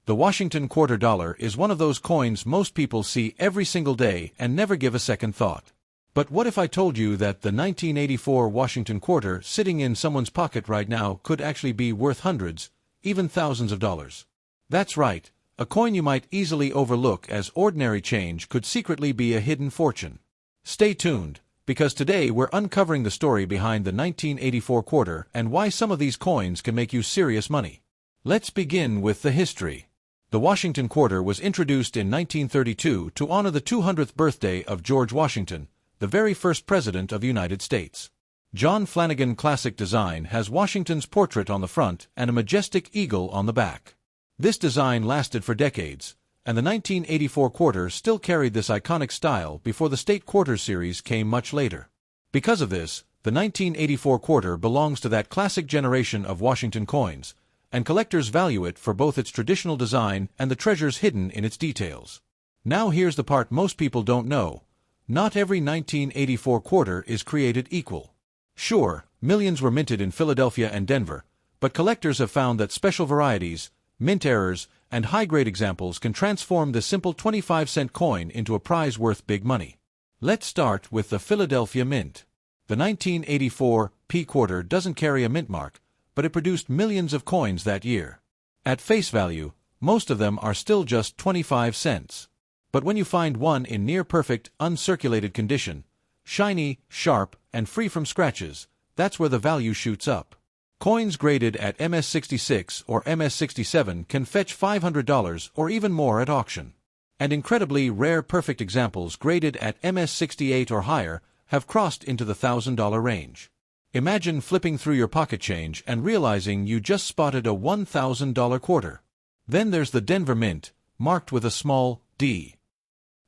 The Washington quarter dollar is one of those coins most people see every single day and never give a second thought. But what if I told you that the 1984 Washington quarter sitting in someone's pocket right now could actually be worth hundreds, even thousands of dollars? That's right, a coin you might easily overlook as ordinary change could secretly be a hidden fortune. Stay tuned, because today we're uncovering the story behind the 1984 quarter and why some of these coins can make you serious money. Let's begin with the history. The Washington quarter was introduced in 1932 to honor the 200th birthday of George Washington, the very first president of the United States. John Flanagan Classic Design has Washington's portrait on the front and a majestic eagle on the back. This design lasted for decades, and the 1984 quarter still carried this iconic style before the State Quarter series came much later. Because of this, the 1984 quarter belongs to that classic generation of Washington coins, and collectors value it for both its traditional design and the treasures hidden in its details. Now here's the part most people don't know. Not every 1984 quarter is created equal. Sure, millions were minted in Philadelphia and Denver, but collectors have found that special varieties, mint errors, and high-grade examples can transform the simple 25-cent coin into a prize worth big money. Let's start with the Philadelphia Mint. The 1984 P quarter doesn't carry a mint mark, but it produced millions of coins that year. At face value, most of them are still just 25 cents. But when you find one in near-perfect, uncirculated condition, shiny, sharp, and free from scratches, that's where the value shoots up. Coins graded at MS-66 or MS-67 can fetch $500 or even more at auction. And incredibly rare perfect examples graded at MS-68 or higher have crossed into the $1,000 range. Imagine flipping through your pocket change and realizing you just spotted a $1,000 quarter. Then there's the Denver Mint, marked with a small D.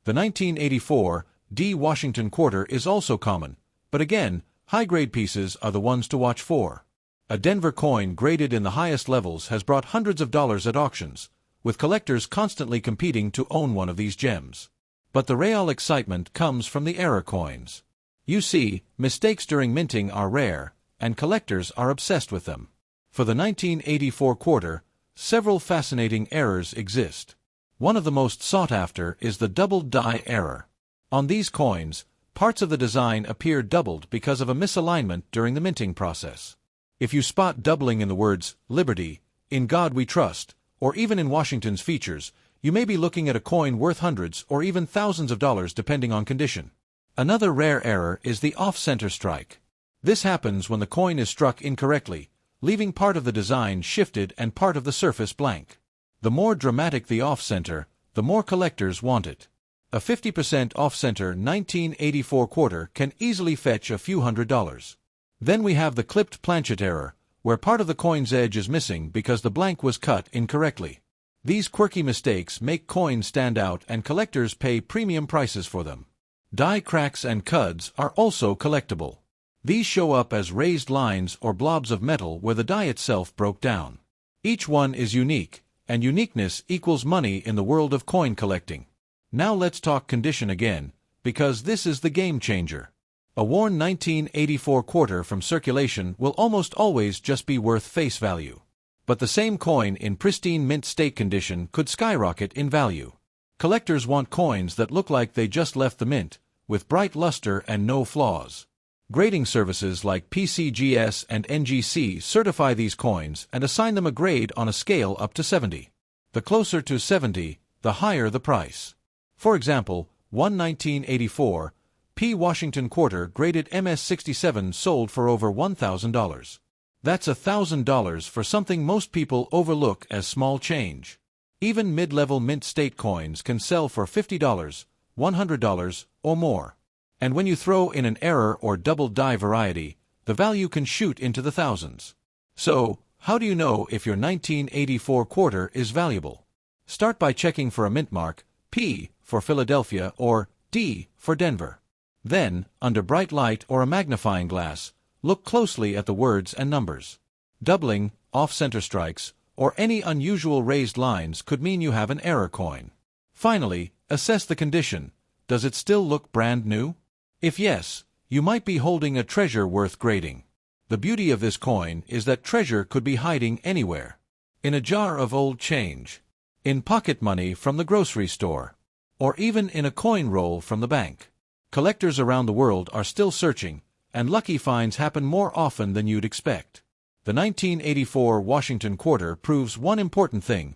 The 1984 D Washington quarter is also common, but again, high-grade pieces are the ones to watch for. A Denver coin graded in the highest levels has brought hundreds of dollars at auctions, with collectors constantly competing to own one of these gems. But the real excitement comes from the error coins. You see, mistakes during minting are rare, and collectors are obsessed with them. For the 1984 quarter, several fascinating errors exist. One of the most sought after is the double die error. On these coins, parts of the design appear doubled because of a misalignment during the minting process. If you spot doubling in the words, "Liberty," "In God We Trust," or even in Washington's features, you may be looking at a coin worth hundreds or even thousands of dollars depending on condition. Another rare error is the off-center strike. This happens when the coin is struck incorrectly, leaving part of the design shifted and part of the surface blank. The more dramatic the off-center, the more collectors want it. A 50% off-center 1984 quarter can easily fetch a few $100s. Then we have the clipped planchet error, where part of the coin's edge is missing because the blank was cut incorrectly. These quirky mistakes make coins stand out and collectors pay premium prices for them. Die cracks and cuds are also collectible. These show up as raised lines or blobs of metal where the die itself broke down. Each one is unique, and uniqueness equals money in the world of coin collecting. Now let's talk condition again, because this is the game changer. A worn 1984 quarter from circulation will almost always just be worth face value. But the same coin in pristine mint state condition could skyrocket in value. Collectors want coins that look like they just left the mint, with bright luster and no flaws. Grading services like PCGS and NGC certify these coins and assign them a grade on a scale up to 70. The closer to 70, the higher the price. For example, one 1984 P Washington quarter graded MS-67 sold for over $1,000. That's $1,000 for something most people overlook as small change. Even mid-level mint state coins can sell for $50, $100, or more. And when you throw in an error or double die variety, the value can shoot into the thousands. So, how do you know if your 1984 quarter is valuable? Start by checking for a mint mark, P for Philadelphia or D for Denver. Then, under bright light or a magnifying glass, look closely at the words and numbers. Doubling, off-center strikes, or any unusual raised lines could mean you have an error coin. Finally, assess the condition. Does it still look brand new? If yes, you might be holding a treasure worth grading. The beauty of this coin is that treasure could be hiding anywhere. In a jar of old change. in pocket money from the grocery store, or even in a coin roll from the bank. Collectors around the world are still searching, and lucky finds happen more often than you'd expect. The 1984 Washington quarter proves one important thing: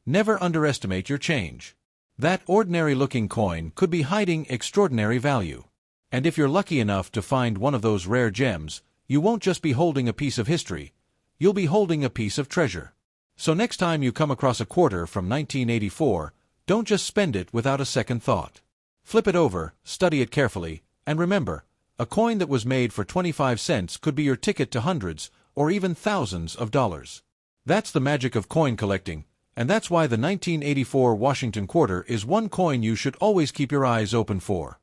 never underestimate your change. That ordinary-looking coin could be hiding extraordinary value. And if you're lucky enough to find one of those rare gems, you won't just be holding a piece of history, you'll be holding a piece of treasure. So next time you come across a quarter from 1984, don't just spend it without a second thought. Flip it over, study it carefully, and remember, a coin that was made for 25 cents could be your ticket to hundreds or even thousands of dollars. That's the magic of coin collecting, and that's why the 1984 Washington quarter is one coin you should always keep your eyes open for.